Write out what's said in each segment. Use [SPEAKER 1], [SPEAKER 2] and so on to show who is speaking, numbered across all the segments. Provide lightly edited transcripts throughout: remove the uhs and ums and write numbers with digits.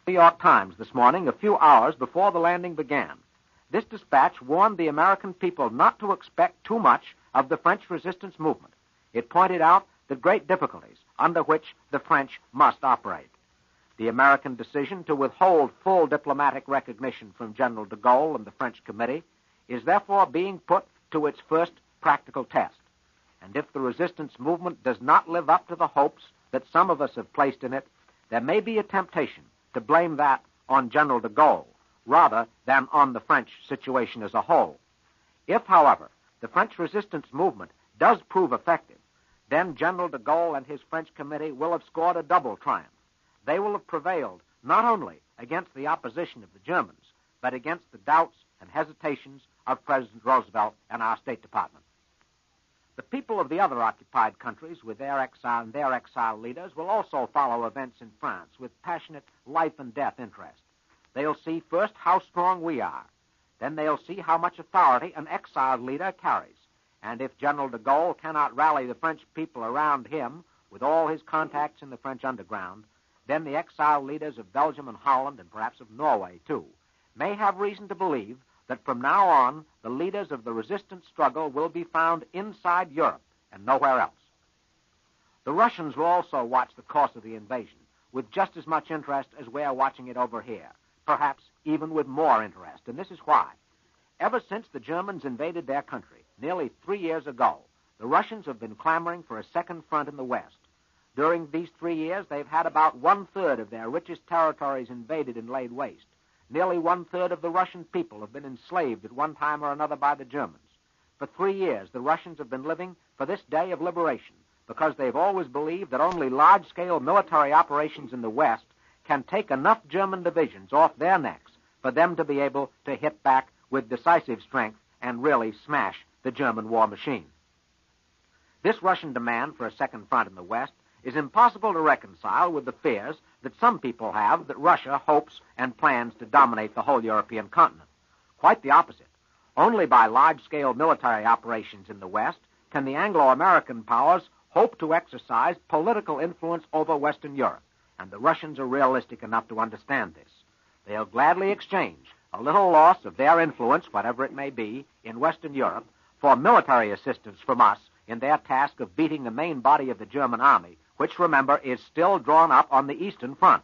[SPEAKER 1] New York Times this morning, a few hours before the landing began. This dispatch warned the American people not to expect too much of the French resistance movement. It pointed out the great difficulties under which the French must operate. The American decision to withhold full diplomatic recognition from General de Gaulle and the French committee is therefore being put to its first practical test. And if the resistance movement does not live up to the hopes that some of us have placed in it, there may be a temptation to blame that on General de Gaulle rather than on the French situation as a whole. If, however, the French resistance movement does prove effective, then General de Gaulle and his French committee will have scored a double triumph. They will have prevailed not only against the opposition of the Germans, but against the doubts and hesitations of President Roosevelt and our State Department. The people of the other occupied countries with their exile and their exile leaders will also follow events in France with passionate life and death interest. They'll see first how strong we are. Then they'll see how much authority an exiled leader carries. And if General de Gaulle cannot rally the French people around him with all his contacts in the French underground, then the exiled leaders of Belgium and Holland, and perhaps of Norway, too, may have reason to believe that from now on the leaders of the resistance struggle will be found inside Europe and nowhere else. The Russians will also watch the course of the invasion with just as much interest as we're watching it over here, perhaps even with more interest, and this is why. Ever since the Germans invaded their country nearly 3 years ago, the Russians have been clamoring for a second front in the West. During these 3 years, they've had about one-third of their richest territories invaded and laid waste. Nearly one-third of the Russian people have been enslaved at one time or another by the Germans. For 3 years, the Russians have been living for this day of liberation because they've always believed that only large-scale military operations in the West can take enough German divisions off their necks for them to be able to hit back with decisive strength and really smash the German war machine. This Russian demand for a second front in the West is impossible to reconcile with the fears that some people have that Russia hopes and plans to dominate the whole European continent. Quite the opposite. Only by large-scale military operations in the West can the Anglo-American powers hope to exercise political influence over Western Europe, and the Russians are realistic enough to understand this. They'll gladly exchange a little loss of their influence, whatever it may be, in Western Europe for military assistance from us in their task of beating the main body of the German army, which, remember, is still drawn up on the Eastern Front.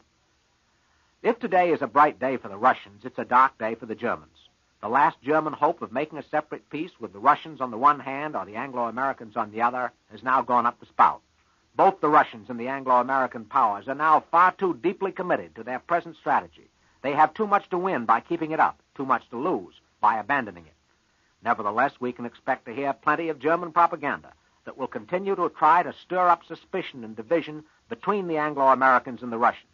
[SPEAKER 1] If today is a bright day for the Russians, it's a dark day for the Germans. The last German hope of making a separate peace with the Russians on the one hand or the Anglo-Americans on the other has now gone up the spout. Both the Russians and the Anglo-American powers are now far too deeply committed to their present strategy. They have too much to win by keeping it up, too much to lose by abandoning it. Nevertheless, we can expect to hear plenty of German propaganda that will continue to try to stir up suspicion and division between the Anglo-Americans and the Russians.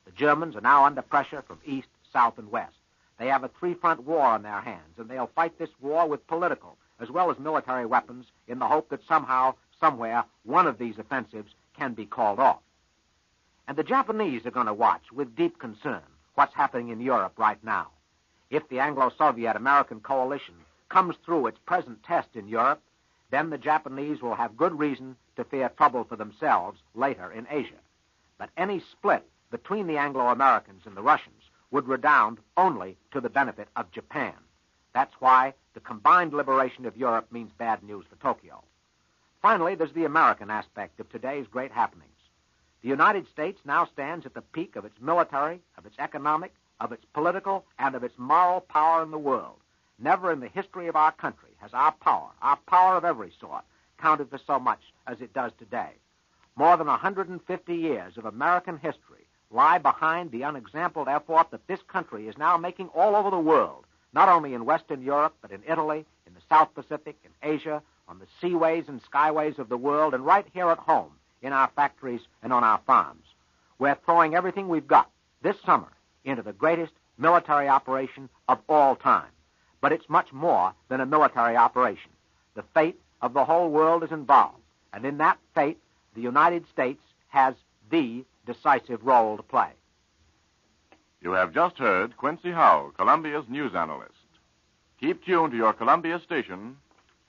[SPEAKER 1] The Germans are now under pressure from east, south, and west. They have a three-front war on their hands, and they'll fight this war with political as well as military weapons in the hope that somehow, somewhere, one of these offensives can be called off. And the Japanese are going to watch with deep concern what's happening in Europe right now. If the Anglo-Soviet-American coalition comes through its present test in Europe, then the Japanese will have good reason to fear trouble for themselves later in Asia. But any split between the Anglo-Americans and the Russians would redound only to the benefit of Japan. That's why the combined liberation of Europe means bad news for Tokyo. Finally, there's the American aspect of today's great happenings. The United States now stands at the peak of its military, of its economic, of its political, and of its moral power in the world. Never in the history of our country has our power of every sort, counted for so much as it does today. More than 150 years of American history lie behind the unexampled effort that this country is now making all over the world, not only in Western Europe, but in Italy, in the South Pacific, in Asia, on the seaways and skyways of the world, and right here at home, in our factories and on our farms. We're throwing everything we've got this summer into the greatest military operation of all time. But it's much more than a military operation. The fate of the whole world is involved, and in that fate, the United States has the decisive role to play.
[SPEAKER 2] You have just heard Quincy Howe, Columbia's news analyst. Keep tuned to your Columbia station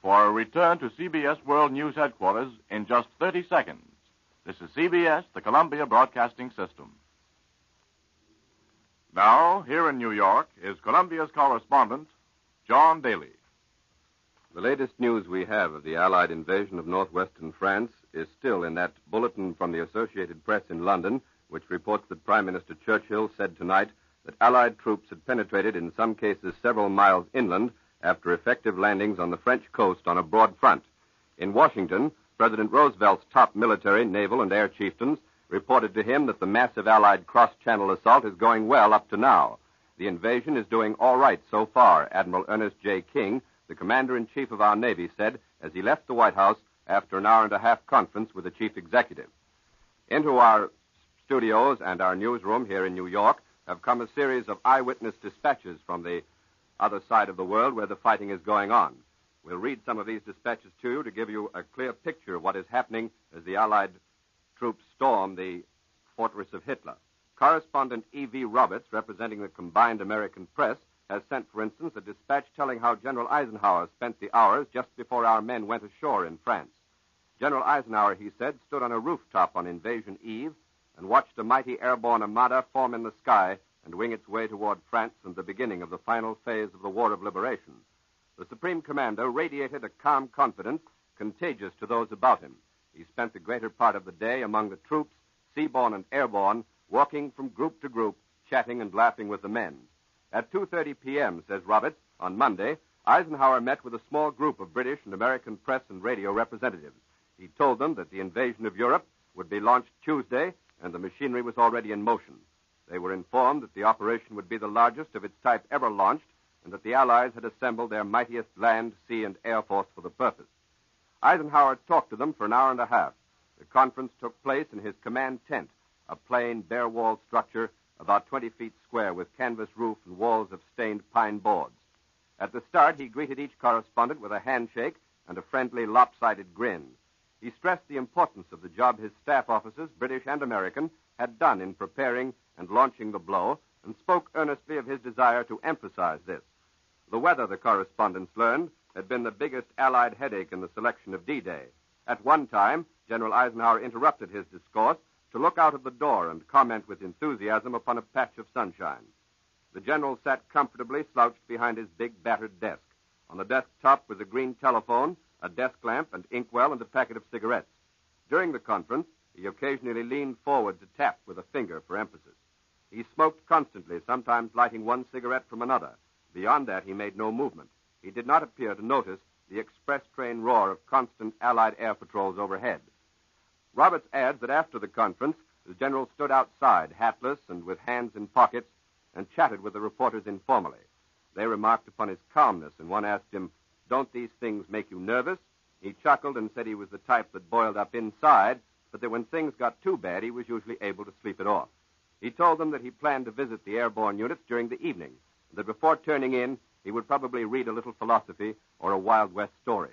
[SPEAKER 2] for a return to CBS World News Headquarters in just 30 seconds. This is CBS, the Columbia Broadcasting System. Now, here in New York is Columbia's correspondent, John Daly.
[SPEAKER 3] The latest news we have of the Allied invasion of northwestern France is still in that bulletin from the Associated Press in London, which reports that Prime Minister Churchill said tonight that Allied troops had penetrated in some cases several miles inland after effective landings on the French coast on a broad front. In Washington, President Roosevelt's top military, naval, and air chieftains reported to him that the massive Allied cross-channel assault is going well up to now. The invasion is doing all right so far, Admiral Ernest J. King, the commander-in-chief of our Navy, said as he left the White House after an hour-and-a-half conference with the chief executive. Into our studios and our newsroom here in New York have come a series of eyewitness dispatches from the other side of the world where the fighting is going on. We'll read some of these dispatches to you to give you a clear picture of what is happening as the Allied troops storm the fortress of Hitler. Correspondent E.V. Roberts, representing the combined American press, has sent, for instance, a dispatch telling how General Eisenhower spent the hours just before our men went ashore in France. General Eisenhower, he said, stood on a rooftop on Invasion Eve and watched a mighty airborne armada form in the sky and wing its way toward France and the beginning of the final phase of the War of Liberation. The Supreme Commander radiated a calm confidence contagious to those about him. He spent the greater part of the day among the troops, seaborne and airborne, walking from group to group, chatting and laughing with the men. At 2:30 p.m., says Roberts, on Monday, Eisenhower met with a small group of British and American press and radio representatives. He told them that the invasion of Europe would be launched Tuesday, and the machinery was already in motion. They were informed that the operation would be the largest of its type ever launched, and that the Allies had assembled their mightiest land, sea, and air force for the purpose. Eisenhower talked to them for an hour and a half. The conference took place in his command tent, a plain, bare-walled structure about 20 feet square with canvas roof and walls of stained pine boards. At the start, he greeted each correspondent with a handshake and a friendly, lopsided grin. He stressed the importance of the job his staff officers, British and American, had done in preparing and launching the blow, and spoke earnestly of his desire to emphasize this. The weather, the correspondents learned, had been the biggest Allied headache in the selection of D-Day. At one time, General Eisenhower interrupted his discourse to look out of the door and comment with enthusiasm upon a patch of sunshine. The general sat comfortably slouched behind his big battered desk. On the desk top was a green telephone, a desk lamp, an inkwell, and a packet of cigarettes. During the conference, he occasionally leaned forward to tap with a finger for emphasis. He smoked constantly, sometimes lighting one cigarette from another. Beyond that, he made no movement. He did not appear to notice the express train roar of constant Allied air patrols overhead. Roberts adds that after the conference, the general stood outside, hatless and with hands in pockets, and chatted with the reporters informally. They remarked upon his calmness, and one asked him, "Don't these things make you nervous?" He chuckled and said he was the type that boiled up inside, but that when things got too bad, he was usually able to sleep it off. He told them that he planned to visit the airborne units during the evening, and that before turning in, he would probably read a little philosophy or a Wild West story.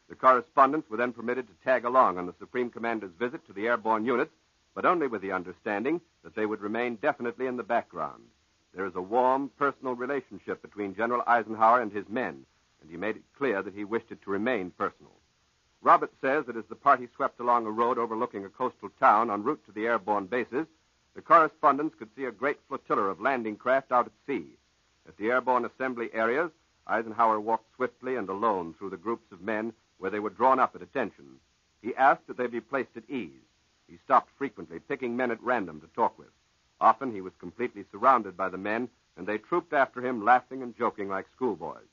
[SPEAKER 3] The correspondents were then permitted to tag along on the Supreme Commander's visit to the airborne units, but only with the understanding that they would remain definitely in the background. There is a warm, personal relationship between General Eisenhower and his men, and he made it clear that he wished it to remain personal. Roberts says that as the party swept along a road overlooking a coastal town en route to the airborne bases, the correspondents could see a great flotilla of landing craft out at sea. At the airborne assembly areas, Eisenhower walked swiftly and alone through the groups of men where they were drawn up at attention. He asked that they be placed at ease. He stopped frequently, picking men at random to talk with. Often he was completely surrounded by the men, and they trooped after him, laughing and joking like schoolboys.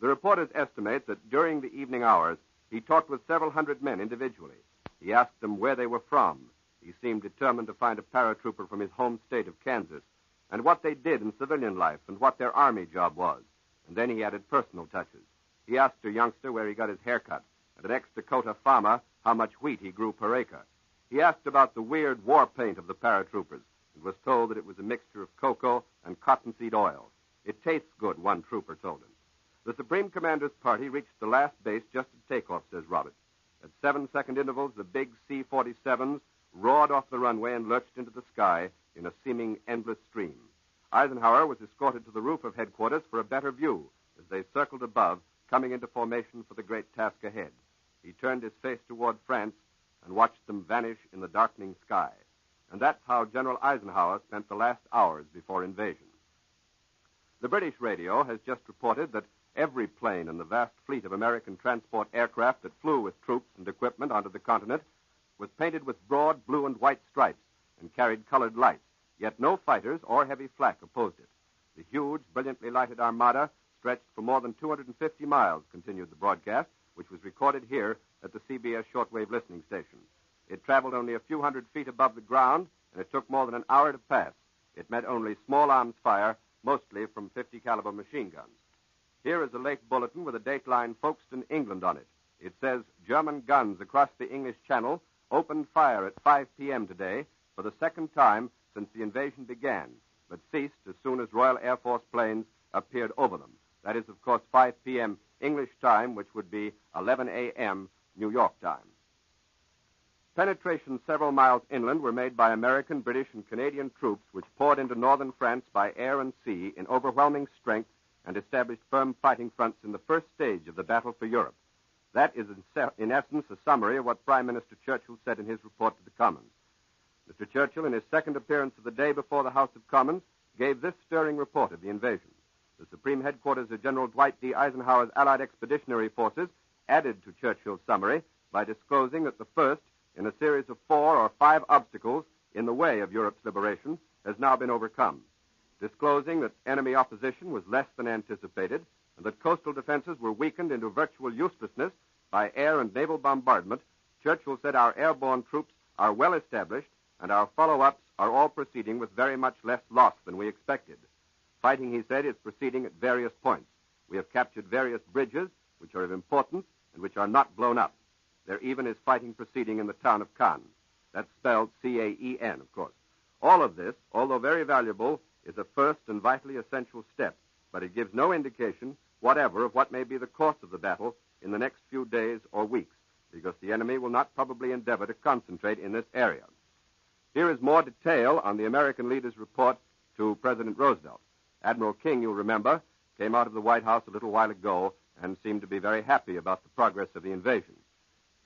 [SPEAKER 3] The reporters estimate that during the evening hours, he talked with several hundred men individually. He asked them where they were from. He seemed determined to find a paratrooper from his home state of Kansas, and what they did in civilian life and what their army job was. And then he added personal touches. He asked a youngster where he got his haircut, and an ex-Dakota farmer how much wheat he grew per acre. He asked about the weird war paint of the paratroopers, and was told that it was a mixture of cocoa and cottonseed oil. "It tastes good," one trooper told him. The Supreme Commander's party reached the last base just at takeoff, says Roberts. At 7-second intervals, the big C-47s roared off the runway and lurched into the sky in a seeming endless stream. Eisenhower was escorted to the roof of headquarters for a better view as they circled above, coming into formation for the great task ahead. He turned his face toward France and watched them vanish in the darkening sky. And that's how General Eisenhower spent the last hours before invasion. The British radio has just reported that every plane in the vast fleet of American transport aircraft that flew with troops and equipment onto the continent was painted with broad blue and white stripes and carried colored lights, yet no fighters or heavy flak opposed it. The huge, brilliantly lighted armada stretched for more than 250 miles, continued the broadcast, which was recorded here at the CBS shortwave listening station. It traveled only a few hundred feet above the ground, and it took more than an hour to pass. It met only small arms fire, mostly from 50 caliber machine guns. Here is a late bulletin with a dateline Folkestone, England on it. It says German guns across the English Channel opened fire at 5 p.m. today for the second time since the invasion began, but ceased as soon as Royal Air Force planes appeared over them. That is, of course, 5 p.m. English time, which would be 11 a.m. New York time. Penetrations several miles inland were made by American, British, and Canadian troops which poured into northern France by air and sea in overwhelming strength and established firm fighting fronts in the first stage of the battle for Europe. That is, in essence, a summary of what Prime Minister Churchill said in his report to the Commons. Mr. Churchill, in his second appearance of the day before the House of Commons, gave this stirring report of the invasion. The Supreme Headquarters of General Dwight D. Eisenhower's Allied Expeditionary Forces added to Churchill's summary by disclosing that the first in a series of 4 or 5 obstacles in the way of Europe's liberation has now been overcome. Disclosing that enemy opposition was less than anticipated and that coastal defenses were weakened into virtual uselessness by air and naval bombardment, Churchill said our airborne troops are well established and our follow-ups are all proceeding with very much less loss than we expected. Fighting, he said, is proceeding at various points. We have captured various bridges which are of importance and which are not blown up. There even is fighting proceeding in the town of Caen. That's spelled C-A-E-N, of course. All of this, although very valuable, is a first and vitally essential step, but it gives no indication whatever of what may be the course of the battle in the next few days or weeks, because the enemy will not probably endeavor to concentrate in this area. Here is more detail on the American leader's report to President Roosevelt. Admiral King, you'll remember, came out of the White House a little while ago and seemed to be very happy about the progress of the invasion.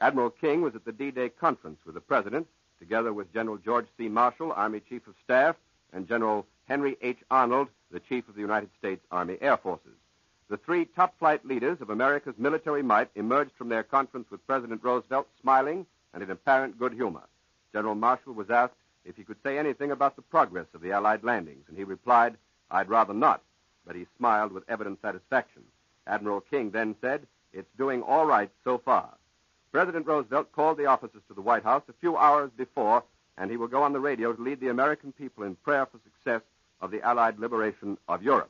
[SPEAKER 3] Admiral King was at the D-Day conference with the President, together with General George C. Marshall, Army Chief of Staff, and General Henry H. Arnold, the Chief of the United States Army Air Forces. The 3 top-flight leaders of America's military might emerged from their conference with President Roosevelt smiling and in apparent good humor. General Marshall was asked if he could say anything about the progress of the Allied landings, and he replied, "I'd rather not," but he smiled with evident satisfaction. Admiral King then said, "It's doing all right so far." President Roosevelt called the officers to the White House a few hours before, and he will go on the radio to lead the American people in prayer for success of the Allied liberation of Europe.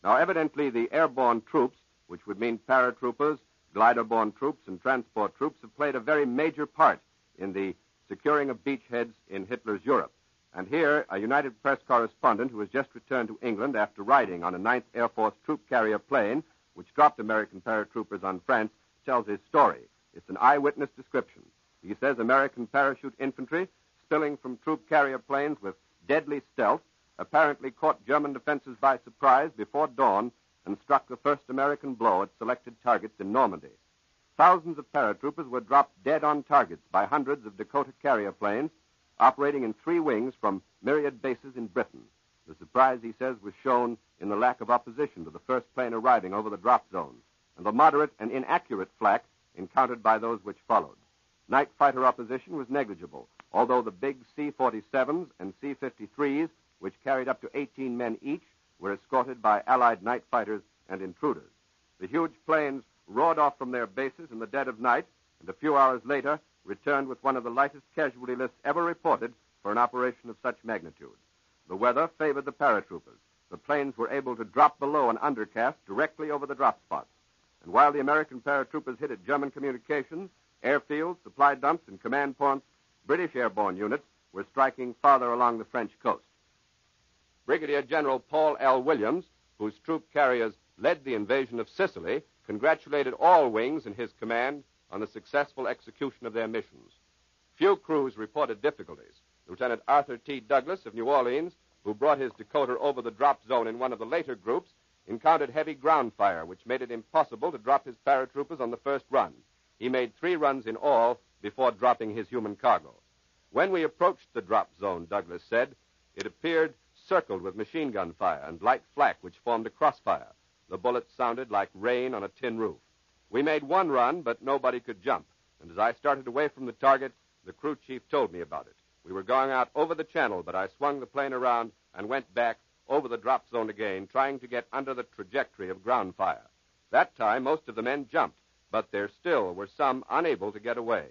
[SPEAKER 3] Now, evidently, the airborne troops, which would mean paratroopers, glider-borne troops, and transport troops, have played a very major part in the securing of beachheads in Hitler's Europe. And here, a United Press correspondent who has just returned to England after riding on a 9th Air Force troop carrier plane, which dropped American paratroopers on France, tells his story. It's an eyewitness description. He says American parachute infantry, spilling from troop carrier planes with deadly stealth, apparently caught German defenses by surprise before dawn and struck the first American blow at selected targets in Normandy. Thousands of paratroopers were dropped dead on targets by hundreds of Dakota carrier planes operating in 3 wings from myriad bases in Britain. The surprise, he says, was shown in the lack of opposition to the first plane arriving over the drop zone and the moderate and inaccurate flak encountered by those which followed. Night fighter opposition was negligible, although the big C-47s and C-53s, which carried up to 18 men each, were escorted by Allied night fighters and intruders. The huge planes roared off from their bases in the dead of night, and a few hours later returned with one of the lightest casualty lists ever reported for an operation of such magnitude. The weather favored the paratroopers. The planes were able to drop below an undercast directly over the drop spots. And while the American paratroopers hit at German communications, airfields, supply dumps, and command points, British airborne units were striking farther along the French coast. Brigadier General Paul L. Williams, whose troop carriers led the invasion of Sicily, congratulated all wings in his command on the successful execution of their missions. Few crews reported difficulties. Lieutenant Arthur T. Douglas of New Orleans, who brought his Dakota over the drop zone in one of the later groups, encountered heavy ground fire, which made it impossible to drop his paratroopers on the first run. He made 3 runs in all before dropping his human cargo. When we approached the drop zone, Douglas said, it appeared circled with machine gun fire and light flak which formed a crossfire. The bullets sounded like rain on a tin roof. We made one run, but nobody could jump. And as I started away from the target, the crew chief told me about it. We were going out over the channel, but I swung the plane around and went back over the drop zone again, trying to get under the trajectory of ground fire. That time, most of the men jumped, but there still were some unable to get away.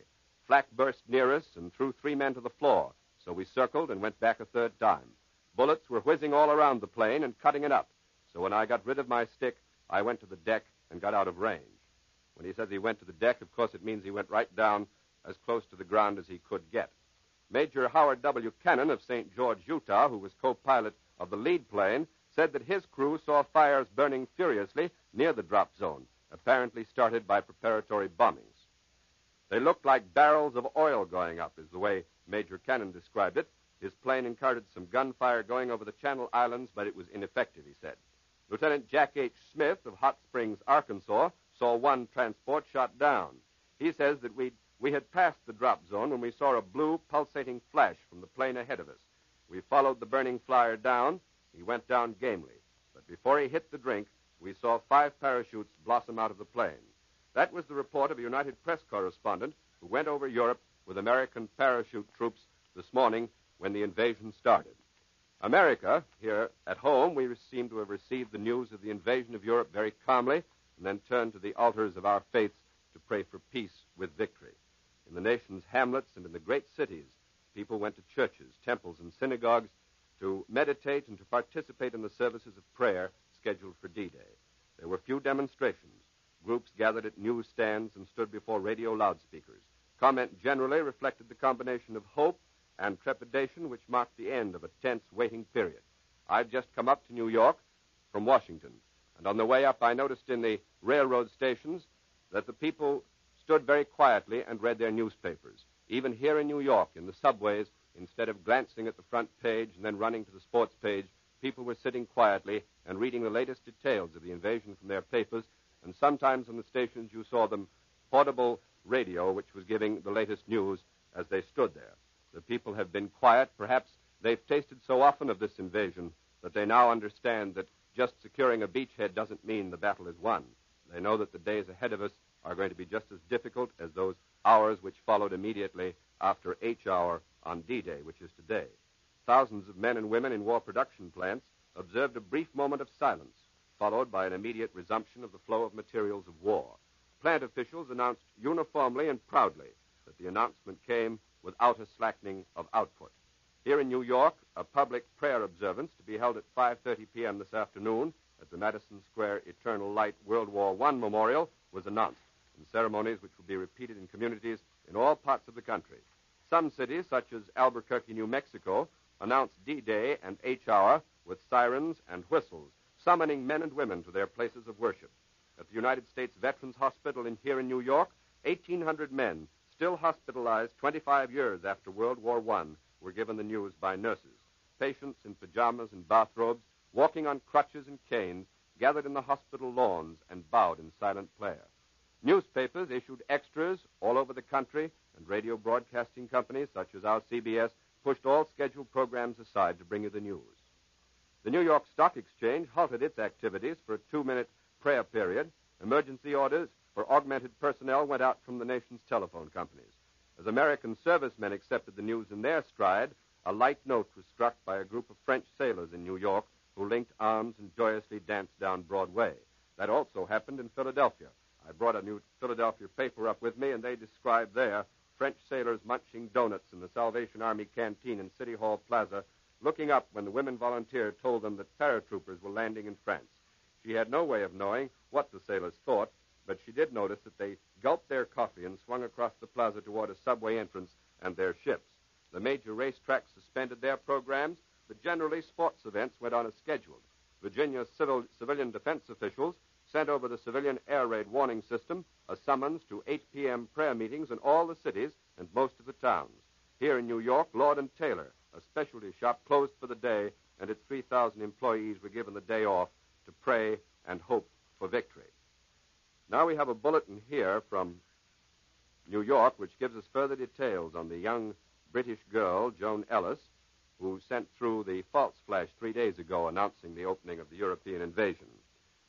[SPEAKER 3] Flak burst near us and threw 3 men to the floor, so we circled and went back a third time. Bullets were whizzing all around the plane and cutting it up, so when I got rid of my stick, I went to the deck and got out of range. When he says he went to the deck, of course, it means he went right down as close to the ground as he could get. Major Howard W. Cannon of St. George, Utah, who was co-pilot of the lead plane, said that his crew saw fires burning furiously near the drop zone, apparently started by preparatory bombings. They looked like barrels of oil going up, is the way Major Cannon described it. His plane encountered some gunfire going over the Channel Islands, but it was ineffective, he said. Lieutenant Jack H. Smith of Hot Springs, Arkansas, saw one transport shot down. He says that we had passed the drop zone when we saw a blue pulsating flash from the plane ahead of us. We followed the burning flyer down. He went down gamely. But before he hit the drink, we saw 5 parachutes blossom out of the plane. That was the report of a United Press correspondent who went over Europe with American parachute troops this morning when the invasion started. America, here at home, we seem to have received the news of the invasion of Europe very calmly and then turned to the altars of our faiths to pray for peace with victory. In the nation's hamlets and in the great cities, people went to churches, temples, and synagogues to meditate and to participate in the services of prayer scheduled for D-Day. There were few demonstrations. Groups gathered at newsstands and stood before radio loudspeakers. Comment generally reflected the combination of hope and trepidation which marked the end of a tense waiting period. I've just come up to New York from Washington, and on the way up I noticed in the railroad stations that the people stood very quietly and read their newspapers. Even here in New York, in the subways, instead of glancing at the front page and then running to the sports page, people were sitting quietly and reading the latest details of the invasion from their papers, and sometimes on the stations you saw them portable radio which was giving the latest news as they stood there. The people have been quiet. Perhaps they've tasted so often of this invasion that they now understand that just securing a beachhead doesn't mean the battle is won. They know that the days ahead of us are going to be just as difficult as those hours which followed immediately after H hour on D-Day, which is today. Thousands of men and women in war production plants observed a brief moment of silence, followed by an immediate resumption of the flow of materials of war. Plant officials announced uniformly and proudly that the announcement came without a slackening of output. Here in New York, a public prayer observance to be held at 5:30 p.m. this afternoon at the Madison Square Eternal Light World War I Memorial was announced, in ceremonies which will be repeated in communities in all parts of the country. Some cities, such as Albuquerque, New Mexico, announced D-Day and H hour with sirens and whistles, summoning men and women to their places of worship. At the United States Veterans Hospital here in New York, 1,800 men, still hospitalized 25 years after World War I, were given the news by nurses. Patients in pajamas and bathrobes, walking on crutches and canes, gathered in the hospital lawns and bowed in silent prayer. Newspapers issued extras all over the country, and radio broadcasting companies, such as our CBS, pushed all scheduled programs aside to bring you the news. The New York Stock Exchange halted its activities for a 2-minute prayer period. Emergency orders for augmented personnel went out from the nation's telephone companies. As American servicemen accepted the news in their stride, a light note was struck by a group of French sailors in New York who linked arms and joyously danced down Broadway. That also happened in Philadelphia. I brought a new Philadelphia paper up with me, and they described there French sailors munching donuts in the Salvation Army canteen in City Hall Plaza, looking up when the women volunteer told them that paratroopers were landing in France. She had no way of knowing what the sailors thought, but she did notice that they gulped their coffee and swung across the plaza toward a subway entrance and their ships. The major racetracks suspended their programs, but generally sports events went on as scheduled. Virginia civilian defense officials sent over the civilian air raid warning system a summons to 8 p.m. prayer meetings in all the cities and most of the towns. Here in New York, Lord & Taylor, a specialty shop, closed for the day, and its 3,000 employees were given the day off to pray and hope for victory. Now we have a bulletin here from New York which gives us further details on the young British girl, Joan Ellis, who sent through the false flash 3 days ago announcing the opening of the European invasion.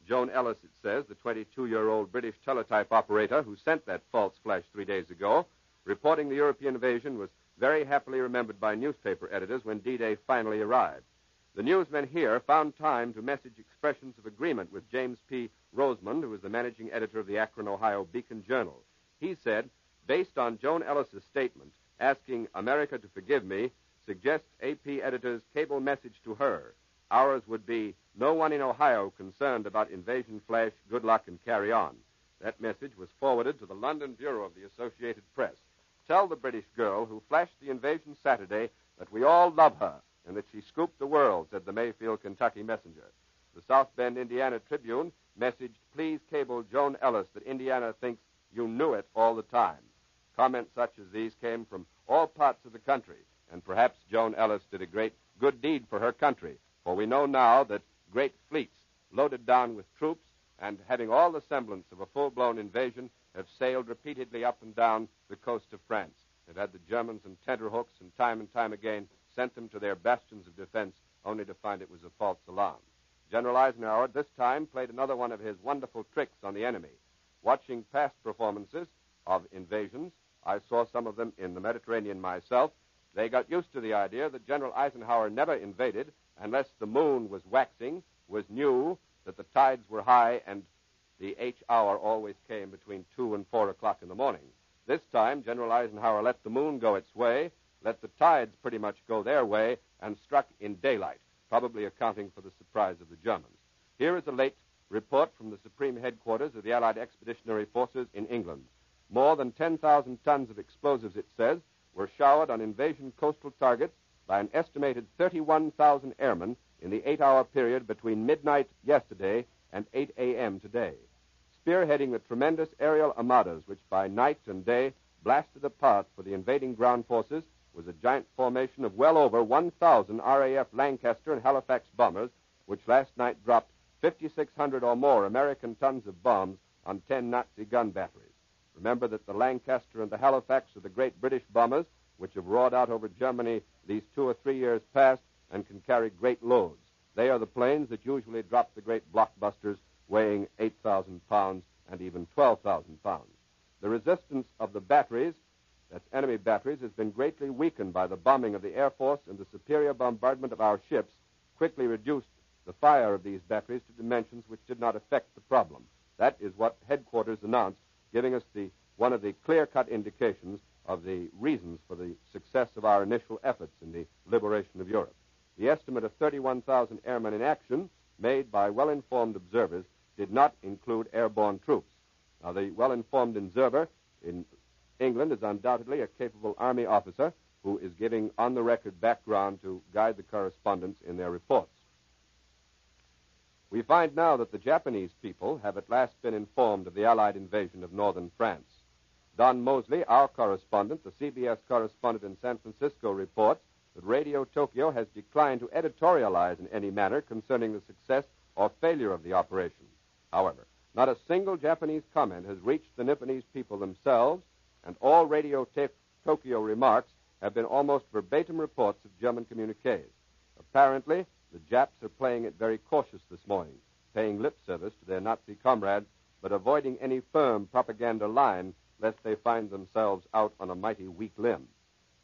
[SPEAKER 3] Joan Ellis, it says, the 22-year-old British teletype operator who sent that false flash 3 days ago, reporting the European invasion, was very happily remembered by newspaper editors when D-Day finally arrived. The newsmen here found time to message expressions of agreement with James P. Rosemond, who is the managing editor of the Akron, Ohio Beacon Journal. He said, based on Joan Ellis's statement, asking America to forgive me, suggests AP editors cable message to her. Ours would be, no one in Ohio concerned about invasion flash, good luck and carry on. That message was forwarded to the London Bureau of the Associated Press. Tell the British girl who flashed the invasion Saturday that we all love her and that she scooped the world, said the Mayfield, Kentucky messenger. The South Bend, Indiana Tribune messaged, please cable Joan Ellis that Indiana thinks you knew it all the time. Comments such as these came from all parts of the country, and perhaps Joan Ellis did a great good deed for her country, for we know now that great fleets, loaded down with troops and having all the semblance of a full-blown invasion, have sailed repeatedly up and down the coast of France. They've had the Germans in tenterhooks and time again sent them to their bastions of defense only to find it was a false alarm. General Eisenhower this time played another one of his wonderful tricks on the enemy. Watching past performances of invasions, I saw some of them in the Mediterranean myself. They got used to the idea that General Eisenhower never invaded unless the moon was waxing, was new, that the tides were high, and the H hour always came between 2 and 4 o'clock in the morning. This time, General Eisenhower let the moon go its way, let the tides pretty much go their way, and struck in daylight, probably accounting for the surprise of the Germans. Here is a late report from the Supreme Headquarters of the Allied Expeditionary Forces in England. More than 10,000 tons of explosives, it says, were showered on invasion coastal targets by an estimated 31,000 airmen in the 8-hour period between midnight yesterday and 8 a.m. today, spearheading the tremendous aerial armadas which by night and day blasted apart for the invading ground forces was a giant formation of well over 1,000 RAF Lancaster and Halifax bombers, which last night dropped 5,600 or more American tons of bombs on 10 Nazi gun batteries. Remember that the Lancaster and the Halifax are the great British bombers which have roared out over Germany these 2 or 3 years past and can carry great loads. They are the planes that usually drop the great blockbusters weighing 8,000 pounds and even 12,000 pounds. The resistance of the batteries, that's enemy batteries, has been greatly weakened by the bombing of the Air Force, and the superior bombardment of our ships quickly reduced the fire of these batteries to dimensions which did not affect the problem. That is what headquarters announced, giving us one of the clear-cut indications of the reasons for the success of our initial efforts in the liberation of Europe. The estimate of 31,000 airmen in action, made by well-informed observers, did not include airborne troops. Now, the well-informed observer in England is undoubtedly a capable Army officer who is giving on-the-record background to guide the correspondents in their reports. We find now that the Japanese people have at last been informed of the Allied invasion of northern France. Don Mosley, our correspondent, the CBS correspondent in San Francisco, reports that Radio Tokyo has declined to editorialize in any manner concerning the success or failure of the operation. However, not a single Japanese comment has reached the Nipponese people themselves, and all Radio Tokyo remarks have been almost verbatim reports of German communiques. Apparently, the Japs are playing it very cautious this morning, paying lip service to their Nazi comrades, but avoiding any firm propaganda line lest they find themselves out on a mighty weak limb.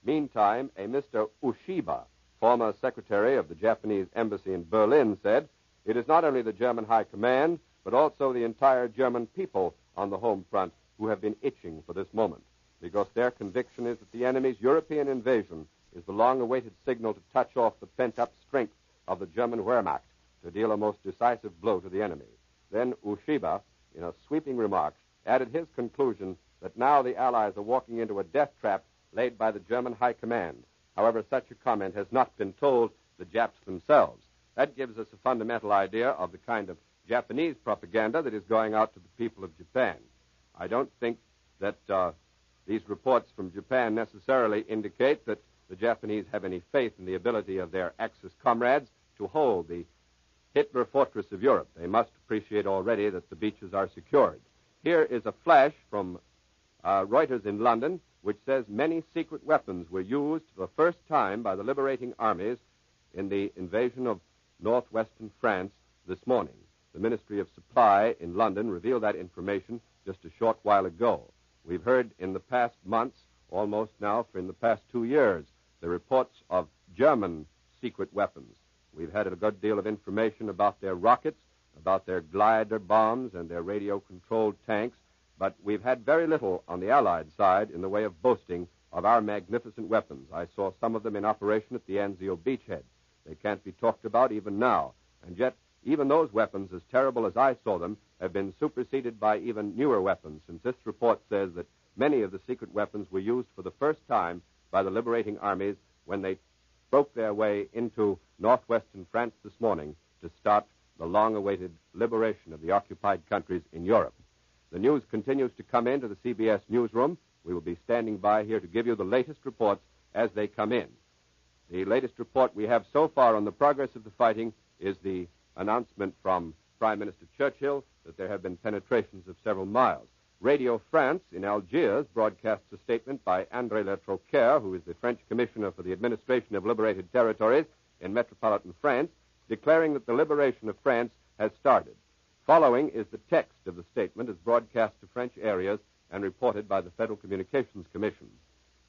[SPEAKER 3] Meantime, a Mr. Ushiba, former secretary of the Japanese embassy in Berlin, said, "It is not only the German High Command, but also the entire German people on the home front who have been itching for this moment, because their conviction is that the enemy's European invasion is the long-awaited signal to touch off the pent-up strength of the German Wehrmacht to deal a most decisive blow to the enemy." Then Ushiba, in a sweeping remark, added his conclusion that now the Allies are walking into a death trap laid by the German High Command. However, such a comment has not been told the Japs themselves. That gives us a fundamental idea of the kind of Japanese propaganda that is going out to the people of Japan. I don't think that these reports from Japan necessarily indicate that the Japanese have any faith in the ability of their Axis comrades to hold the Hitler fortress of Europe. They must appreciate already that the beaches are secured. Here is a flash from Reuters in London which says many secret weapons were used for the first time by the liberating armies in the invasion of northwestern France this morning. The Ministry of Supply in London revealed that information just a short while ago. We've heard in the past months, almost now for in the past 2 years, the reports of German secret weapons. We've had a good deal of information about their rockets, about their glider bombs and their radio-controlled tanks, but we've had very little on the Allied side in the way of boasting of our magnificent weapons. I saw some of them in operation at the Anzio beachhead. They can't be talked about even now, and yet even those weapons, as terrible as I saw them, have been superseded by even newer weapons, since this report says that many of the secret weapons were used for the first time by the liberating armies when they broke their way into northwestern France this morning to start the long-awaited liberation of the occupied countries in Europe. The news continues to come into the CBS newsroom. We will be standing by here to give you the latest reports as they come in. The latest report we have so far on the progress of the fighting is the announcement from Prime Minister Churchill that there have been penetrations of several miles. Radio France in Algiers broadcasts a statement by André Le Troquer, who is the French Commissioner for the Administration of Liberated Territories in metropolitan France, declaring that the liberation of France has started. Following is the text of the statement as broadcast to French areas and reported by the Federal Communications Commission.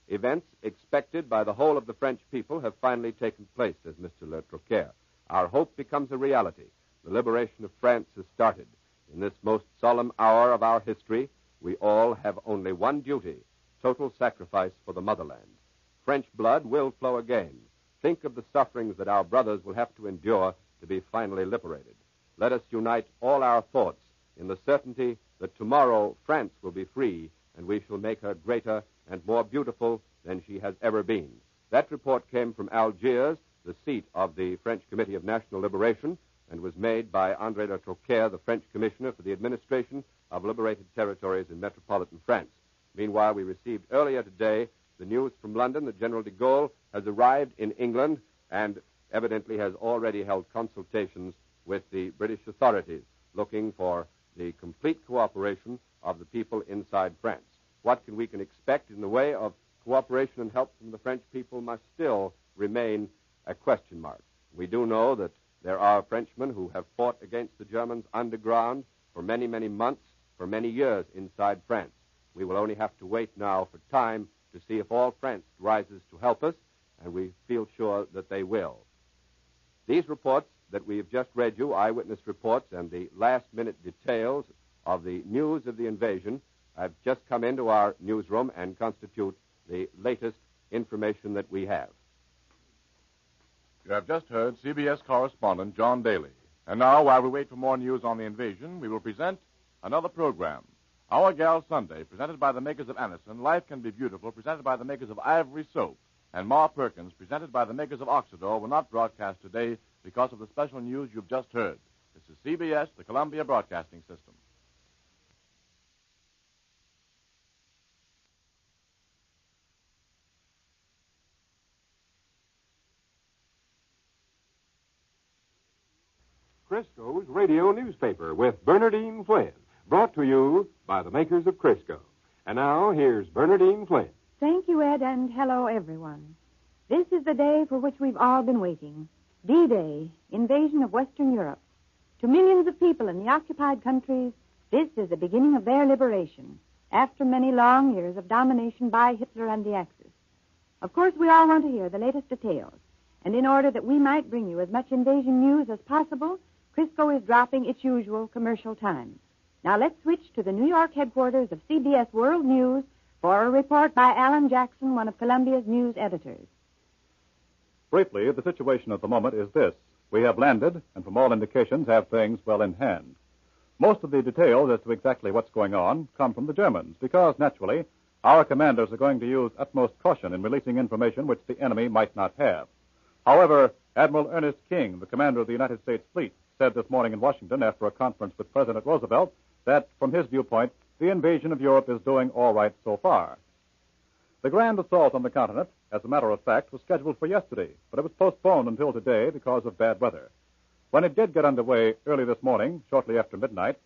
[SPEAKER 3] Events expected by the whole of the French people have finally taken place, says Mr. Le Troquer. Our hope becomes a reality. The liberation of France has started. In this most solemn hour of our history, we all have only one duty, total sacrifice for the motherland. French blood will flow again. Think of the sufferings that our brothers will have to endure to be finally liberated. Let us unite all our thoughts in the certainty that tomorrow France will be free and we shall make her greater and more beautiful than she has ever been. That report came from Algiers, the seat of the French Committee of National Liberation, and was made by André Le Troquer, the French Commissioner for the Administration of Liberated Territories in metropolitan France. Meanwhile, we received earlier today the news from London that General de Gaulle has arrived in England and evidently has already held consultations with the British authorities, looking for the complete cooperation of the people inside France. What we can expect in the way of cooperation and help from the French people must still remain a question mark. We do know that there are Frenchmen who have fought against the Germans underground for many, many months, for many years inside France. We will only have to wait now for time to see if all France rises to help us, and we feel sure that they will. These reports that we have just read you, eyewitness reports, and the last-minute details of the news of the invasion have just come into our newsroom and constitute the latest information that we have.
[SPEAKER 2] You have just heard CBS correspondent John Daly. And now, while we wait for more news on the invasion, we will present another program. Our Gal Sunday, presented by the makers of Anison, Life Can Be Beautiful, presented by the makers of Ivory Soap, and Ma Perkins, presented by the makers of Oxidor, will not broadcast today because of the special news you've just heard. This is CBS, the Columbia Broadcasting System.
[SPEAKER 4] Crisco's radio newspaper with Bernardine Flynn, brought to you by the makers of Crisco. And now, here's Bernardine Flynn.
[SPEAKER 5] Thank you, Ed, and hello, everyone. This is the day for which we've all been waiting. D-Day, invasion of Western Europe. To millions of people in the occupied countries, this is the beginning of their liberation, after many long years of domination by Hitler and the Axis. Of course, we all want to hear the latest details, and in order that we might bring you as much invasion news as possible, Crisco is dropping its usual commercial time. Now let's switch to the New York headquarters of CBS World News for a report by Alan Jackson, one of Columbia's news editors.
[SPEAKER 6] Briefly, the situation at the moment is this. We have landed, and from all indications have things well in hand. Most of the details as to exactly what's going on come from the Germans, because, naturally, our commanders are going to use utmost caution in releasing information which the enemy might not have. However, Admiral Ernest King, the commander of the United States fleet, said this morning in Washington after a conference with President Roosevelt that, from his viewpoint, the invasion of Europe is doing all right so far. The grand assault on the continent, as a matter of fact, was scheduled for yesterday, but it was postponed until today because of bad weather. When it did get underway early this morning, shortly after midnight,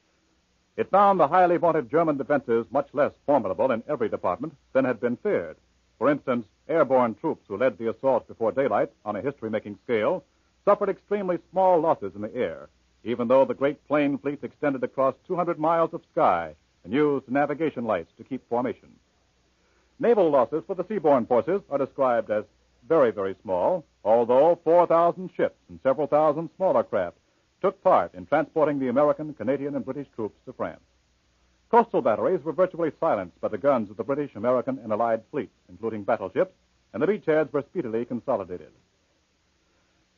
[SPEAKER 6] It found the highly vaunted German defenses much less formidable in every department than had been feared. For instance, airborne troops who led the assault before daylight on a history-making scale suffered extremely small losses in the air, even though the great plane fleets extended across 200 miles of sky and used navigation lights to keep formation. Naval losses for the seaborne forces are described as very, very small, although 4,000 ships and several thousand smaller craft took part in transporting the American, Canadian, and British troops to France. Coastal batteries were virtually silenced by the guns of the British, American, and Allied fleets, including battleships, and the beachheads were speedily consolidated.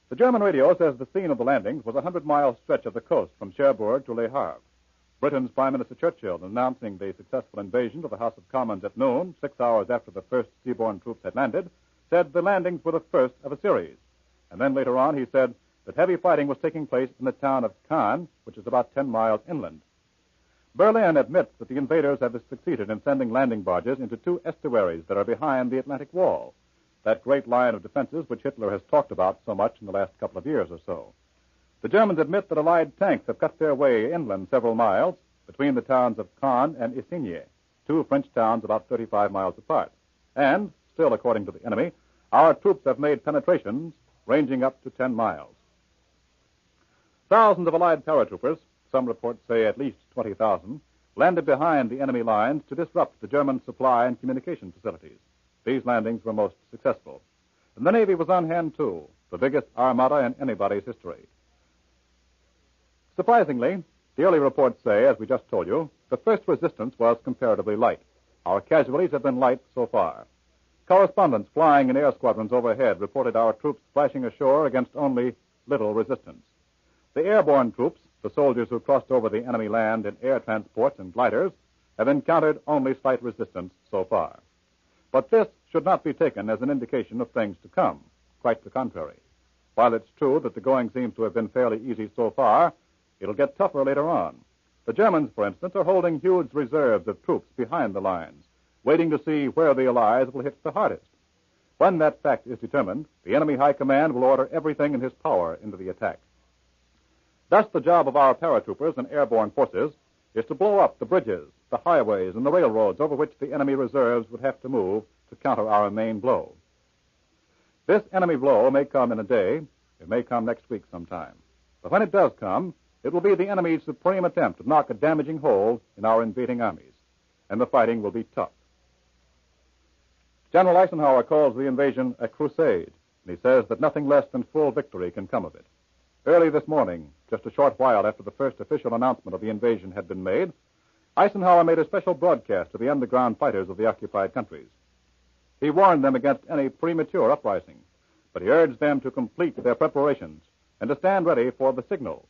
[SPEAKER 6] The German radio says the scene of the landings was a 100-mile stretch of the coast from Cherbourg to Le Havre. Britain's Prime Minister Churchill, announcing the successful invasion of the House of Commons at noon, 6 hours after the first seaborne troops had landed, said the landings were the first of a series. And then later on he said that heavy fighting was taking place in the town of Caen, which is about 10 miles inland. Berlin admits that the invaders have succeeded in sending landing barges into 2 estuaries that are behind the Atlantic Wall, that great line of defenses which Hitler has talked about so much in the last couple of years or so. The Germans admit that Allied tanks have cut their way inland several miles between the towns of Caen and Isigny, 2 French towns about 35 miles apart. And, still according to the enemy, our troops have made penetrations ranging up to 10 miles. Thousands of Allied paratroopers, some reports say at least 20,000, landed behind the enemy lines to disrupt the German supply and communication facilities. These landings were most successful. And the Navy was on hand, too, the biggest armada in anybody's history. Surprisingly, the early reports say, as we just told you, the first resistance was comparatively light. Our casualties have been light so far. Correspondents flying in air squadrons overhead reported our troops flashing ashore against only little resistance. The airborne troops, the soldiers who crossed over the enemy land in air transports and gliders, have encountered only slight resistance so far. But this should not be taken as an indication of things to come. Quite the contrary. While it's true that the going seems to have been fairly easy so far, it'll get tougher later on. The Germans, for instance, are holding huge reserves of troops behind the lines, waiting to see where the Allies will hit the hardest. When that fact is determined, the enemy high command will order everything in his power into the attack. Thus, the job of our paratroopers and airborne forces is to blow up the bridges, the highways, and the railroads over which the enemy reserves would have to move to counter our main blow. This enemy blow may come in a day. It may come next week sometime. But when it does come, it will be the enemy's supreme attempt to knock a damaging hole in our invading armies. And the fighting will be tough. General Eisenhower calls the invasion a crusade, and he says that nothing less than full victory can come of it. Early this morning, just a short while after the first official announcement of the invasion had been made, Eisenhower made a special broadcast to the underground fighters of the occupied countries. He warned them against any premature uprising, but he urged them to complete their preparations and to stand ready for the signal.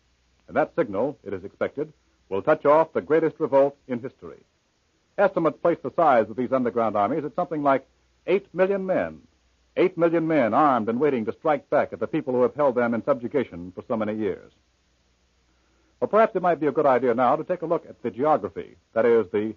[SPEAKER 6] And that signal, it is expected, will touch off the greatest revolt in history. Estimates place the size of these underground armies at something like 8 million men. 8 million men armed and waiting to strike back at the people who have held them in subjugation for so many years. Well, perhaps it might be a good idea now to take a look at the geography, that is, the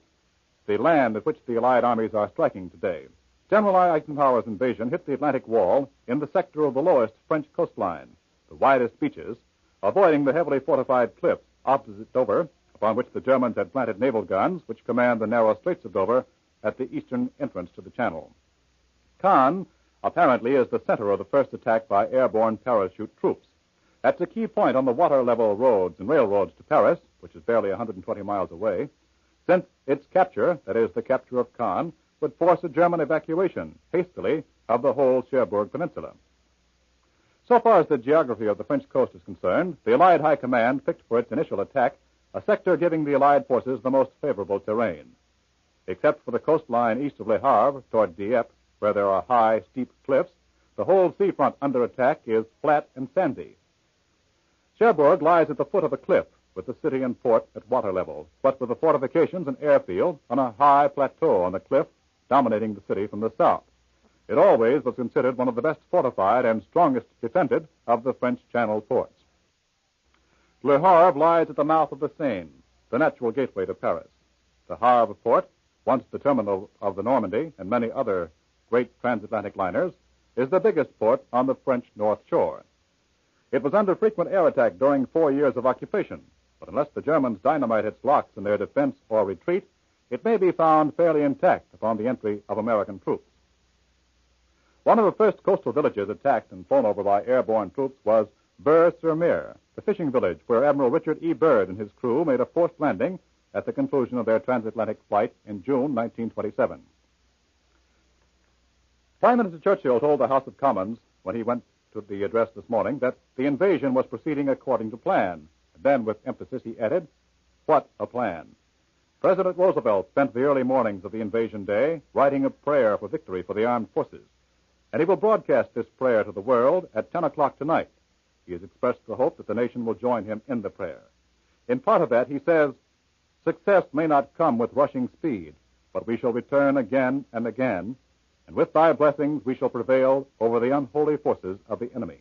[SPEAKER 6] land at which the Allied armies are striking today. General Eisenhower's invasion hit the Atlantic Wall in the sector of the lowest French coastline, the widest beaches, avoiding the heavily fortified cliffs opposite Dover, upon which the Germans had planted naval guns which command the narrow Straits of Dover at the eastern entrance to the channel. Caen apparently is the center of the first attack by airborne parachute troops. That's a key point on the water-level roads and railroads to Paris, which is barely 120 miles away, since its capture, that is, the capture of Caen, would force a German evacuation, hastily, of the whole Cherbourg Peninsula. So far as the geography of the French coast is concerned, the Allied High Command picked for its initial attack a sector giving the Allied forces the most favorable terrain. Except for the coastline east of Le Havre toward Dieppe, where there are high, steep cliffs, the whole seafront under attack is flat and sandy. Cherbourg lies at the foot of a cliff, with the city and port at water level, but with the fortifications and airfield on a high plateau on the cliff, dominating the city from the south. It always was considered one of the best fortified and strongest defended of the French Channel ports. Le Havre lies at the mouth of the Seine, the natural gateway to Paris. The Havre port, once the terminal of the Normandy and many other great transatlantic liners, is the biggest port on the French North Shore. It was under frequent air attack during 4 years of occupation, But unless the Germans dynamite its locks in their defense or retreat, it may be found fairly intact upon the entry of American troops. One of the first coastal villages attacked and flown over by airborne troops was Burr-sur-Mer, the fishing village where Admiral Richard E. Byrd and his crew made a forced landing at the conclusion of their transatlantic flight in June 1927. Prime Minister Churchill told the House of Commons when he went to the address this morning that the invasion was proceeding according to plan. And then, with emphasis, he added, "What a plan." President Roosevelt spent the early mornings of the invasion day writing a prayer for victory for the armed forces. And he will broadcast this prayer to the world at 10 o'clock tonight. He has expressed the hope that the nation will join him in the prayer. In part of that, he says, "Success may not come with rushing speed, but we shall return again and again, and with thy blessings we shall prevail over the unholy forces of the enemy."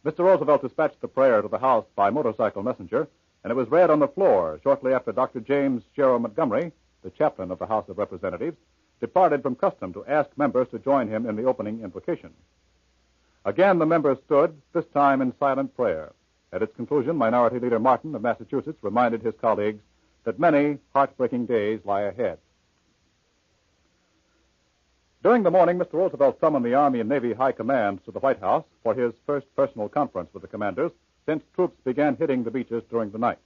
[SPEAKER 6] Mr. Roosevelt dispatched the prayer to the House by motorcycle messenger, and it was read on the floor shortly after Dr. James Sherrill Montgomery, the chaplain of the House of Representatives, departed from custom to ask members to join him in the opening invocation. Again, the members stood, this time in silent prayer. At its conclusion, Minority Leader Martin of Massachusetts reminded his colleagues that many heartbreaking days lie ahead. During the morning, Mr. Roosevelt summoned the Army and Navy high commands to the White House for his first personal conference with the commanders since troops began hitting the beaches during the night.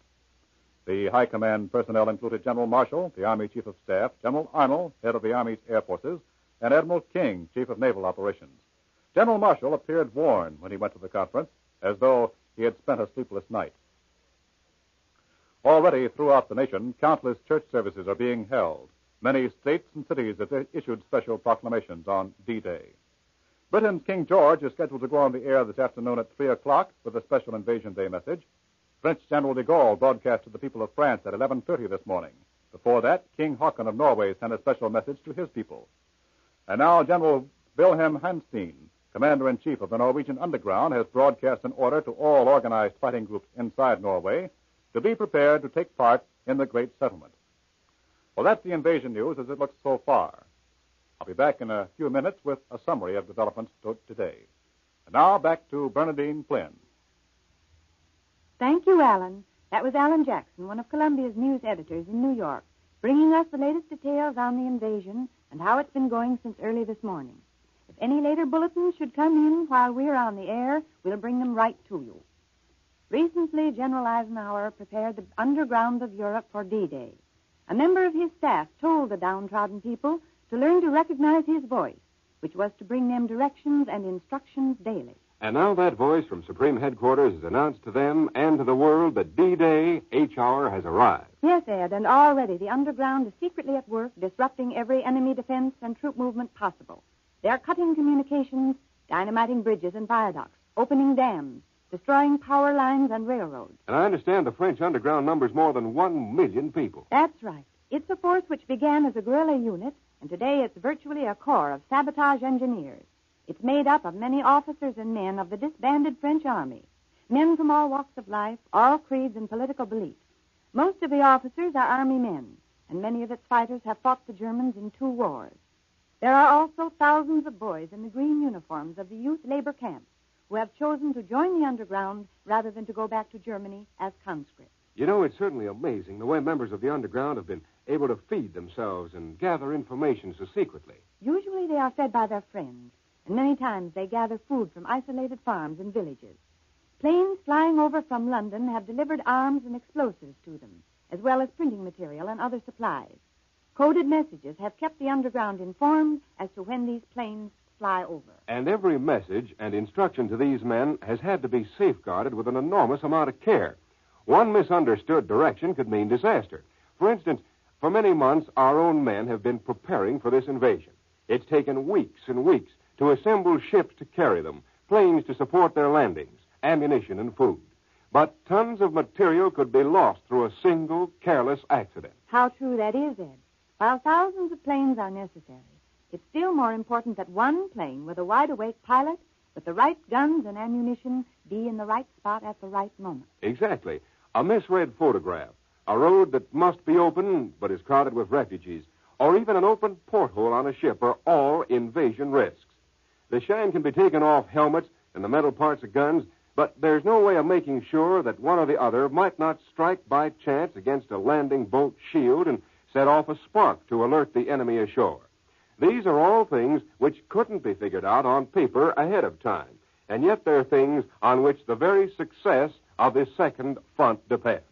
[SPEAKER 6] The high command personnel included General Marshall, the Army Chief of Staff, General Arnold, head of the Army's Air Forces, and Admiral King, Chief of Naval Operations. General Marshall appeared worn when he went to the conference, as though he had spent a sleepless night. Already throughout the nation, countless church services are being held. Many states and cities have issued special proclamations on D-Day. Britain's King George is scheduled to go on the air this afternoon at 3 o'clock with a special Invasion Day message. French General de Gaulle broadcast to the people of France at 11:30 this morning. Before that, King Haakon of Norway sent a special message to his people. And now General Wilhelm Hanstein, Commander-in-Chief of the Norwegian Underground, has broadcast an order to all organized fighting groups inside Norway to be prepared to take part in the Great Settlement. Well, that's the invasion news as it looks so far. I'll be back in a few minutes with a summary of developments today. And now back to Bernadine Flynn.
[SPEAKER 5] Thank you, Alan. That was Alan Jackson, one of Columbia's news editors in New York, bringing us the latest details on the invasion and how it's been going since early this morning. If any later bulletins should come in while we're on the air, we'll bring them right to you. Recently, General Eisenhower prepared the underground of Europe for D-Day. A member of his staff told the downtrodden people to learn to recognize his voice, which was to bring them directions and instructions daily.
[SPEAKER 4] And now that voice from Supreme Headquarters has announced to them and to the world that D-Day, H-hour, has arrived.
[SPEAKER 5] Yes, Ed, and already the underground is secretly at work disrupting every enemy defense and troop movement possible. They are cutting communications, dynamiting bridges and viaducts, opening dams, destroying power lines and railroads.
[SPEAKER 4] And I understand the French underground numbers more than 1 million people.
[SPEAKER 5] That's right. It's a force which began as a guerrilla unit, and today it's virtually a corps of sabotage engineers. It's made up of many officers and men of the disbanded French army, men from all walks of life, all creeds and political beliefs. Most of the officers are army men, and many of its fighters have fought the Germans in 2 wars. There are also thousands of boys in the green uniforms of the youth labor camps who have chosen to join the underground rather than to go back to Germany as conscripts.
[SPEAKER 4] You know, it's certainly amazing the way members of the underground have been able to feed themselves and gather information so secretly.
[SPEAKER 5] Usually they are fed by their friends, and many times they gather food from isolated farms and villages. Planes flying over from London have delivered arms and explosives to them, as well as printing material and other supplies. Coded messages have kept the underground informed as to when these planes fly over.
[SPEAKER 4] And every message and instruction to these men has had to be safeguarded with an enormous amount of care. One misunderstood direction could mean disaster. For instance, for many months, our own men have been preparing for this invasion. It's taken weeks and weeks to assemble ships to carry them, planes to support their landings, ammunition and food. But tons of material could be lost through a single careless accident.
[SPEAKER 5] How true that is, Ed. While thousands of planes are necessary, it's still more important that one plane with a wide-awake pilot with the right guns and ammunition be in the right spot at the right moment.
[SPEAKER 4] Exactly. A misread photograph, a road that must be open but is crowded with refugees, or even an open porthole on a ship are all invasion risks. The shine can be taken off helmets and the metal parts of guns, But there's no way of making sure that one or the other might not strike by chance against a landing boat shield and set off a spark to alert the enemy ashore. These are all things which couldn't be figured out on paper ahead of time, and yet they're things on which the very success of this second front depends.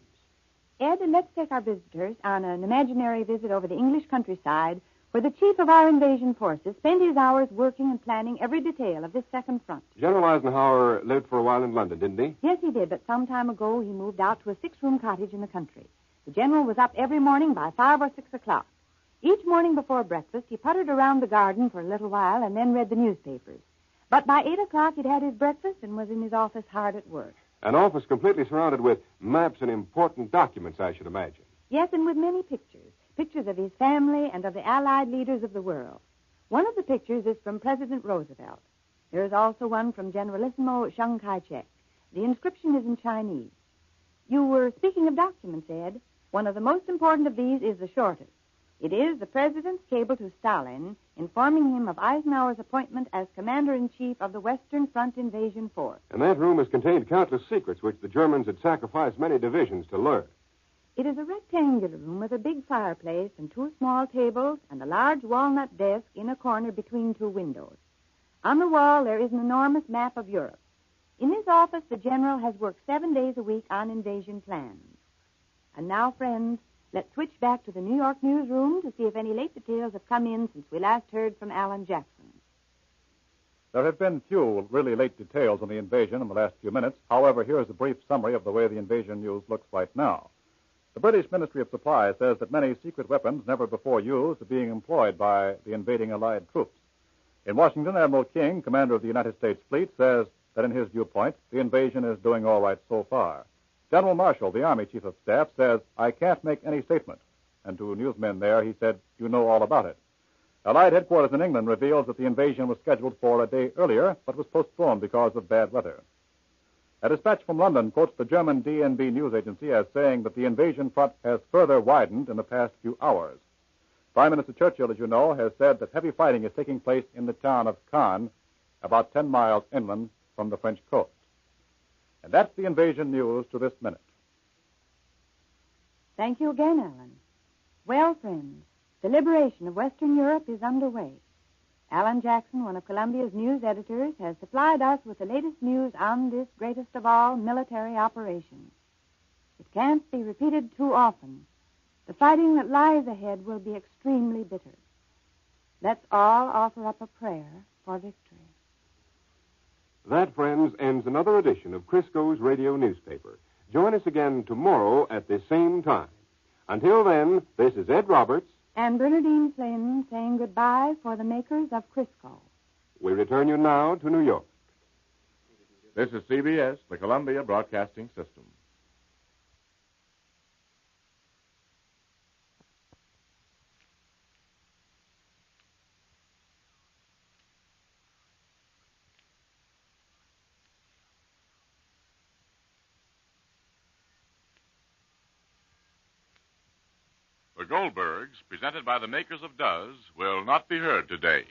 [SPEAKER 5] Ed, let's take our visitors on an imaginary visit over the English countryside where the chief of our invasion forces spent his hours working and planning every detail of this second front.
[SPEAKER 4] General Eisenhower lived for a while in London, didn't he?
[SPEAKER 5] Yes, he did, but some time ago he moved out to a 6-room cottage in the country. The general was up every morning by 5 or 6 o'clock. Each morning before breakfast, he puttered around the garden for a little while and then read the newspapers. But by 8 o'clock, he'd had his breakfast and was in his office hard at work.
[SPEAKER 4] An office completely surrounded with maps and important documents, I should imagine.
[SPEAKER 5] Yes, and with many pictures. Pictures of his family and of the Allied leaders of the world. One of the pictures is from President Roosevelt. There is also one from Generalissimo Chiang Kai-shek. The inscription is in Chinese. You were speaking of documents, Ed. One of the most important of these is the shortest. It is the President's cable to Stalin informing him of Eisenhower's appointment as Commander-in-Chief of the Western Front Invasion Force.
[SPEAKER 4] And that room has contained countless secrets which the Germans had sacrificed many divisions to learn.
[SPEAKER 5] It is a rectangular room with a big fireplace and 2 small tables and a large walnut desk in a corner between 2 windows. On the wall, there is an enormous map of Europe. In his office, the general has worked 7 days a week on invasion plans. And now, friends, let's switch back to the New York newsroom to see if any late details have come in since we last heard from Alan Jackson.
[SPEAKER 6] There have been few really late details on the invasion in the last few minutes. However, here's a brief summary of the way the invasion news looks right now. The British Ministry of Supply says that many secret weapons never before used are being employed by the invading Allied troops. In Washington, Admiral King, commander of the United States fleet, says that in his viewpoint, the invasion is doing all right so far. General Marshall, the Army Chief of Staff, says, I can't make any statement. And to newsmen there, he said, you know all about it. Allied headquarters in England reveals that the invasion was scheduled for a day earlier, but was postponed because of bad weather. A dispatch from London quotes the German DNB news agency as saying that the invasion front has further widened in the past few hours. Prime Minister Churchill, as you know, has said that heavy fighting is taking place in the town of Caen, about 10 miles inland from the French coast. And that's the invasion news to this minute.
[SPEAKER 5] Thank you again, Alan. Well, friends, the liberation of Western Europe is underway. Alan Jackson, one of Columbia's news editors, has supplied us with the latest news on this greatest of all military operations. It can't be repeated too often. The fighting that lies ahead will be extremely bitter. Let's all offer up a prayer for victory.
[SPEAKER 4] That, friends, ends another edition of Crisco's Radio Newspaper. Join us again tomorrow at this same time. Until then, this is Ed Roberts
[SPEAKER 5] and Bernadine Flynn saying goodbye for the makers of Crisco.
[SPEAKER 4] We return you now to New York.
[SPEAKER 2] This is CBS, the Columbia Broadcasting System. The Goldbergs, presented by the makers of Does, will not be heard today.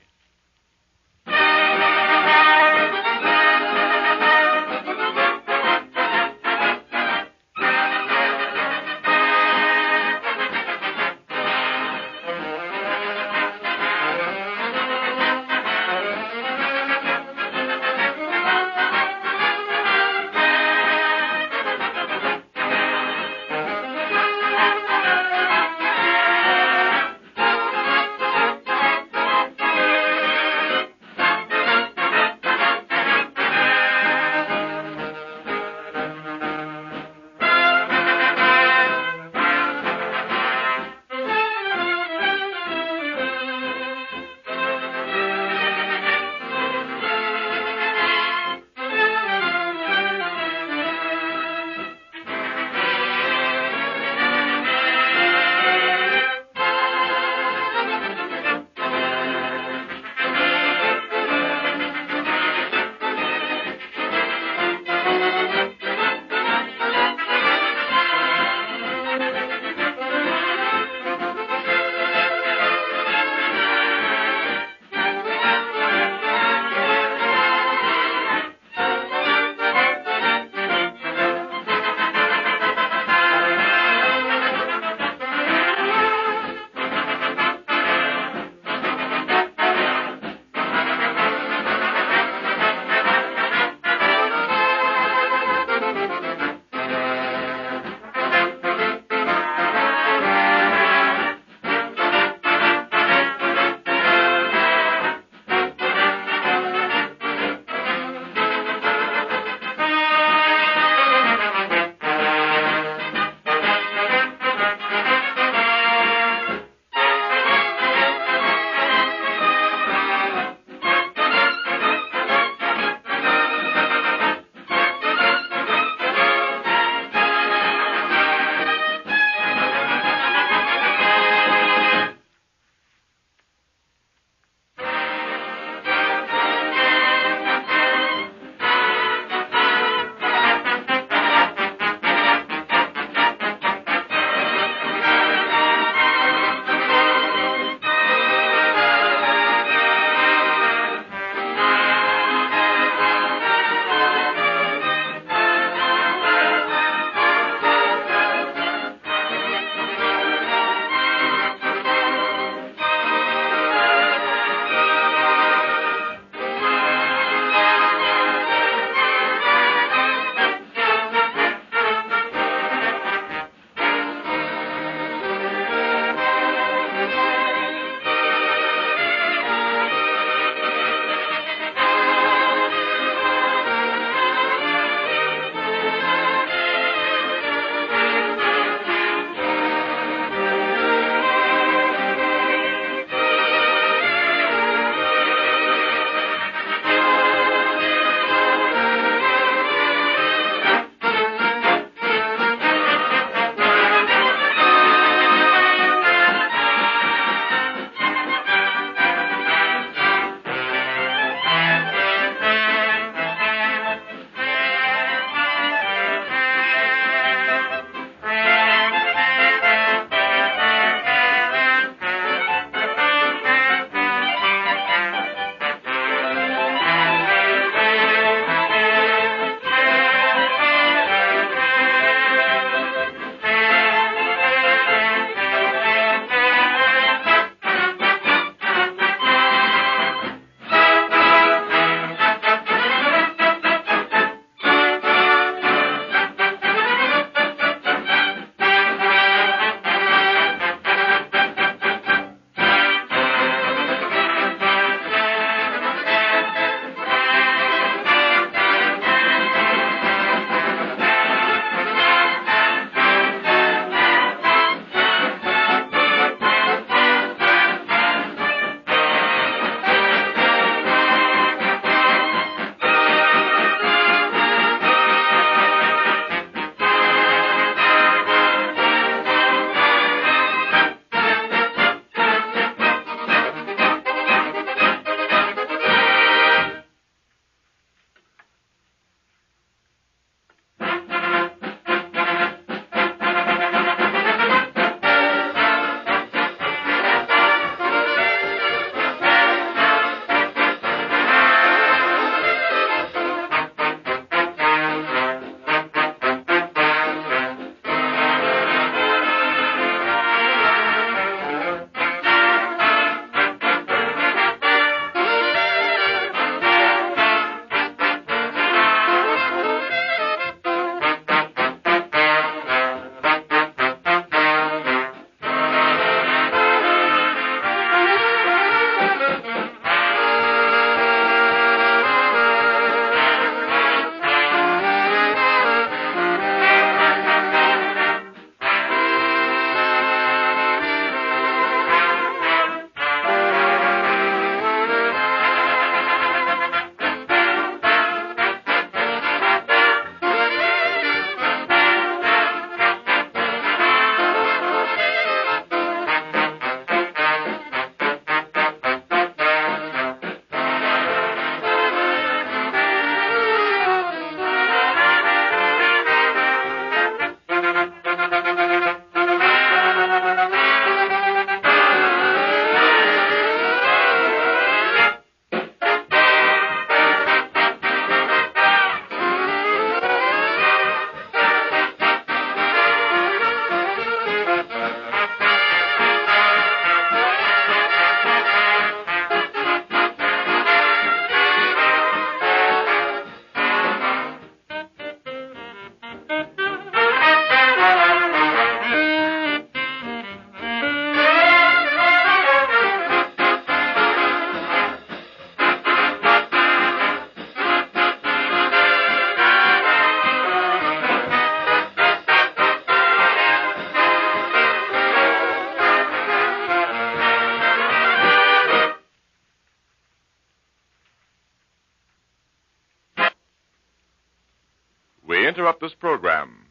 [SPEAKER 2] We interrupt this program.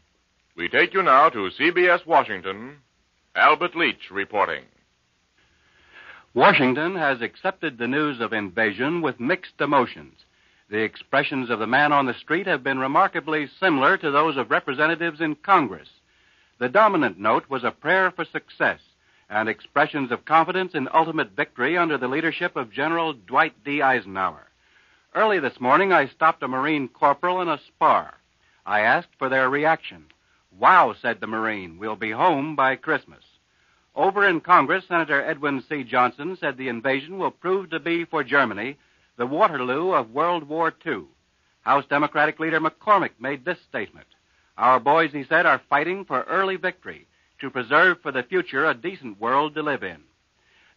[SPEAKER 2] We take you now to CBS Washington. Albert Leach reporting.
[SPEAKER 7] Washington has accepted the news of invasion with mixed emotions. The expressions of the man on the street have been remarkably similar to those of representatives in Congress. The dominant note was a prayer for success and expressions of confidence in ultimate victory under the leadership of General Dwight D. Eisenhower. Early this morning, I stopped a Marine corporal in a spar. I asked for their reaction. "Wow," said the Marine, "we'll be home by Christmas." Over in Congress, Senator Edwin C. Johnson said the invasion will prove to be for Germany the Waterloo of World War II. House Democratic leader McCormick made this statement. "Our boys," he said, "are fighting for early victory to preserve for the future a decent world to live in."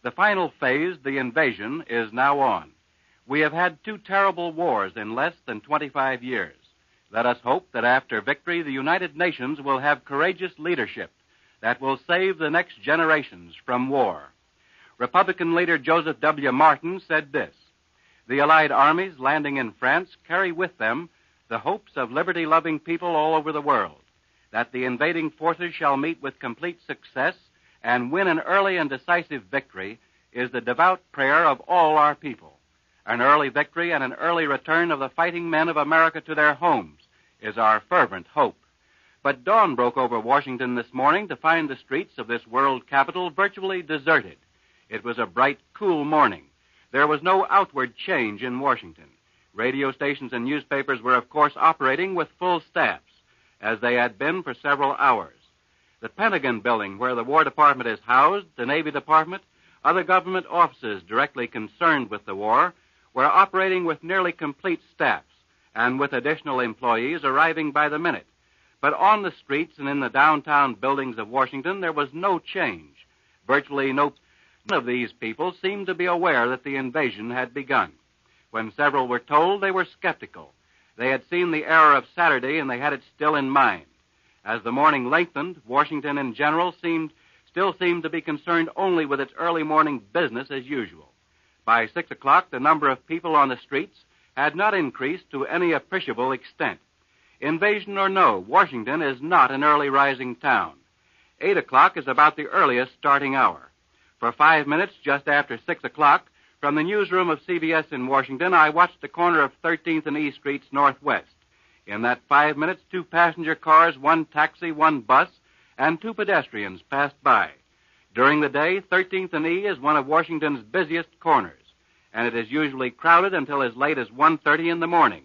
[SPEAKER 7] The final phase, the invasion, is now on. We have had 2 terrible wars in less than 25 years. Let us hope that after victory, the United Nations will have courageous leadership that will save the next generations from war. Republican leader Joseph W. Martin said this: "The Allied armies landing in France carry with them the hopes of liberty-loving people all over the world. That the invading forces shall meet with complete success and win an early and decisive victory is the devout prayer of all our people. An early victory and an early return of the fighting men of America to their homes is our fervent hope." But dawn broke over Washington this morning to find the streets of this world capital virtually deserted. It was a bright, cool morning. There was no outward change in Washington. Radio stations and newspapers were, of course, operating with full staffs, as they had been for several hours. The Pentagon building, where the War Department is housed, the Navy Department, other government offices directly concerned with the war, were operating with nearly complete staffs and with additional employees arriving by the minute. But on the streets and in the downtown buildings of Washington, there was no change. Virtually none of these people seemed to be aware that the invasion had begun. When several were told, they were skeptical. They had seen the error of Saturday, and they had it still in mind. As the morning lengthened, Washington in general still seemed to be concerned only with its early morning business as usual. By 6 o'clock, the number of people on the streets had not increased to any appreciable extent. Invasion or no, Washington is not an early rising town. 8 o'clock is about the earliest starting hour. For 5 minutes just after 6 o'clock, from the newsroom of CBS in Washington, I watched the corner of 13th and E Streets northwest. In that 5 minutes, 2 passenger cars, 1 taxi, 1 bus, and 2 pedestrians passed by. During the day, 13th and E is one of Washington's busiest corners, and it is usually crowded until as late as 1:30 in the morning,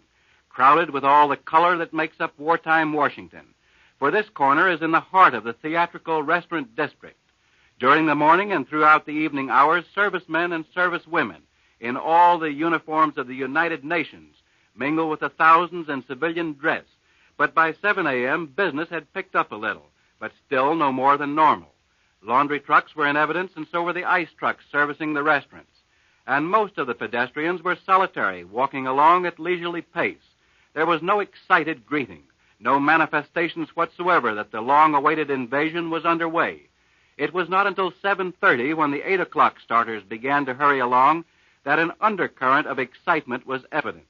[SPEAKER 7] crowded with all the color that makes up wartime Washington. For this corner is in the heart of the theatrical restaurant district. During the morning and throughout the evening hours, servicemen and servicewomen in all the uniforms of the United Nations mingle with the thousands in civilian dress. But by 7 a.m., business had picked up a little, but still no more than normal. Laundry trucks were in evidence, and so were the ice trucks servicing the restaurants. And most of the pedestrians were solitary, walking along at leisurely pace. There was no excited greeting, no manifestations whatsoever that the long-awaited invasion was underway. It was not until 7:30, when the 8 o'clock starters began to hurry along, that an undercurrent of excitement was evident.